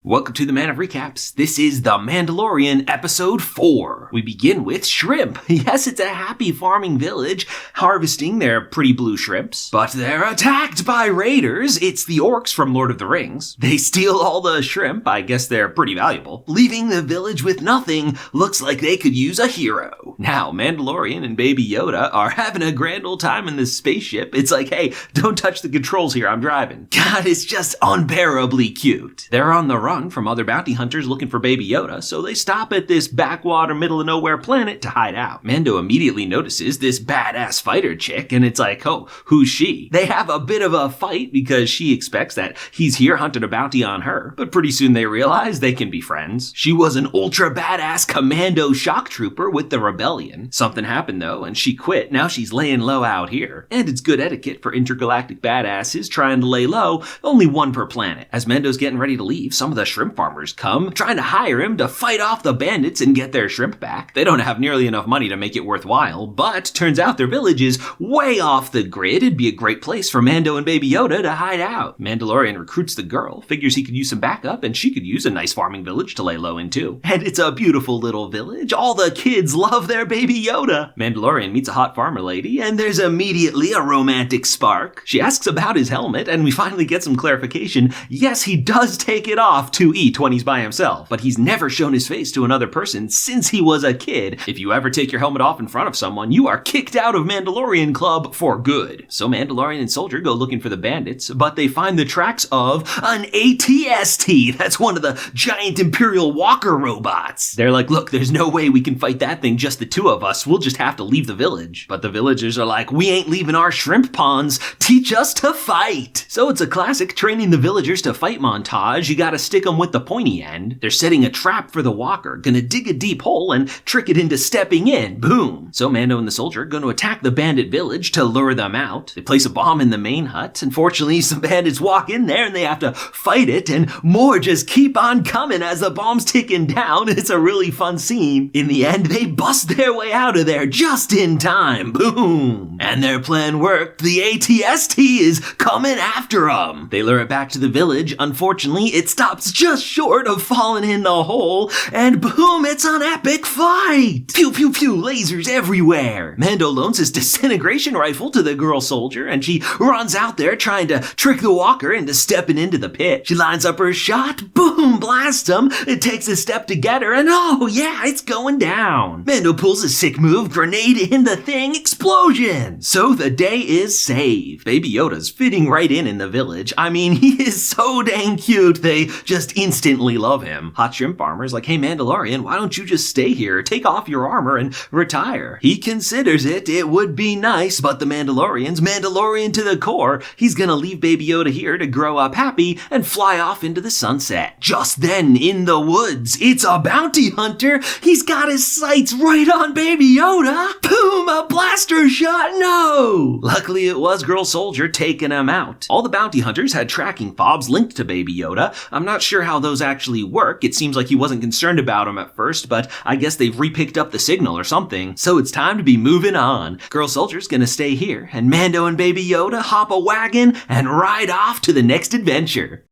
Welcome to the Man of Recaps. This is The Mandalorian Episode 4. We begin with shrimp. Yes, it's a happy farming village harvesting their pretty blue shrimps. But they're attacked by raiders. It's the orcs from Lord of the Rings. They steal all the shrimp. I guess they're pretty valuable. Leaving the village with nothing. Looks like they could use a hero. Now, Mandalorian and Baby Yoda are having a grand old time in this spaceship. It's like, hey, don't touch the controls here, I'm driving. God, it's just unbearably cute. They're on the run from other bounty hunters looking for Baby Yoda, so they stop at this backwater middle of nowhere planet to hide out. Mando immediately notices this badass fighter chick, and it's like, oh, who's she? They have a bit of a fight because she expects that he's here hunting a bounty on her, but pretty soon they realize they can be friends. She was an ultra badass commando shock trooper with the rebellion. Something happened though, and she quit. Now she's laying low out here. And it's good etiquette for intergalactic badasses trying to lay low, only one per planet. As Mando's getting ready to leave, some of the shrimp farmers come, trying to hire him to fight off the bandits and get their shrimp back. They don't have nearly enough money to make it worthwhile, but turns out their village is way off the grid. It'd be a great place for Mando and Baby Yoda to hide out. Mandalorian recruits the girl, figures he could use some backup, and she could use a nice farming village to lay low in too. And it's a beautiful little village. All the kids love their Baby Yoda. Mandalorian meets a hot farmer lady, and there's immediately a romantic spark. She asks about his helmet, and we finally get some clarification. Yes, he does take it off to eat when he's by himself, but he's never shown his face to another person since he was a kid. If you ever take your helmet off in front of someone, you are kicked out of Mandalorian Club for good. So Mandalorian and Soldier go looking for the bandits, but they find the tracks of an ATST. That's one of the giant Imperial Walker robots. They're like, look, there's no way we can fight that thing, just the two of us. We'll just have to leave the village. But the villagers are like, we ain't leaving our shrimp ponds. Teach us to fight. So it's a classic training the villagers to fight montage. You gotta stick them with the pointy end. They're setting a trap for the walker, gonna dig a deep hole and trick it into stepping in. Boom. So Mando and the Soldier are gonna attack the bandit village to lure them out. They place a bomb in the main hut. Unfortunately, some bandits walk in there and they have to fight it, and more just keep on coming as the bomb's ticking down. It's a really fun scene. In the end, they bust their way out of there just in time. Boom. And their plan worked. The ATST is coming after them. They lure it back to the village. Unfortunately, it stops just short of falling in the hole, and boom, it's an epic fight! Pew pew pew, lasers everywhere! Mando loans his disintegration rifle to the girl soldier, and she runs out there trying to trick the walker into stepping into the pit. She lines up her shot, boom, blast him, it takes a step to get her, and oh yeah, it's going down! Mando pulls a sick move, grenade in the thing, explosion! So the day is saved. Baby Yoda's fitting right in the village. I mean, he is so dang cute, they just instantly love him. Hot shrimp farmer's like, hey Mandalorian, why don't you just stay here, take off your armor and retire? He considers it would be nice, but the Mandalorian's Mandalorian to the core. He's gonna leave Baby Yoda here to grow up happy and fly off into the sunset. Just then, in the woods, it's a bounty hunter. He's got his sights right on Baby Yoda. Boom, a blaster shot, no! Luckily it was Girl Soldier taking him out. All the bounty hunters had tracking fobs linked to Baby Yoda. I'm not sure how those actually work. It seems like he wasn't concerned about him at first, but I guess they've repicked up the signal or something. So it's time to be moving on. Girl Soldier's gonna stay here, and Mando and Baby Yoda hop a wagon and ride off to the next adventure.